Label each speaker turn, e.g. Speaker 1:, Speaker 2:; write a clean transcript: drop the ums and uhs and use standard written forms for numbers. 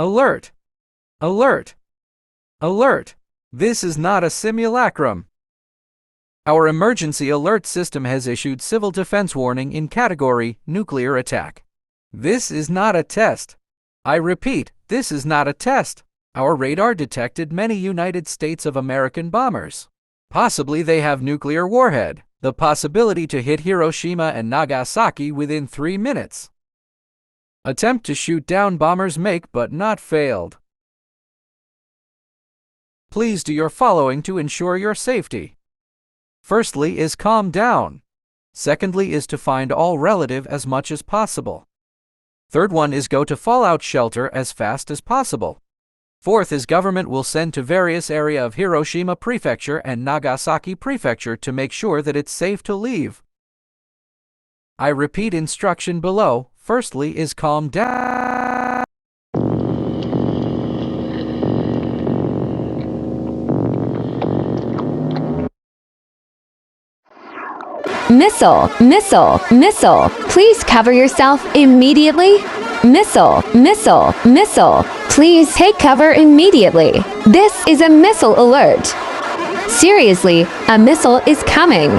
Speaker 1: Alert! Alert! Alert! This is not a simulacrum. Our emergency alert system has issued civil defense warning in category nuclear attack. This is not a test. I repeat, this is not a test. Our radar detected many United States of American bombers. Possibly they have nuclear warhead, the possibility to hit Hiroshima and Nagasaki within 3 minutes. Attempt to shoot down bombers make but not failed. Please do your following to ensure your safety. Firstly is calm down. Secondly is to find all relative as much as possible. Third one is go to fallout shelter as fast as possible. Fourth is government will send to various area of Hiroshima Prefecture and Nagasaki Prefecture to make sure that it's safe to leave. I repeat instruction below. Firstly is calm down.
Speaker 2: Missile, missile, missile. Please cover yourself immediately. Missile, missile, missile. Please take cover immediately. This is a missile alert. Seriously, a missile is coming.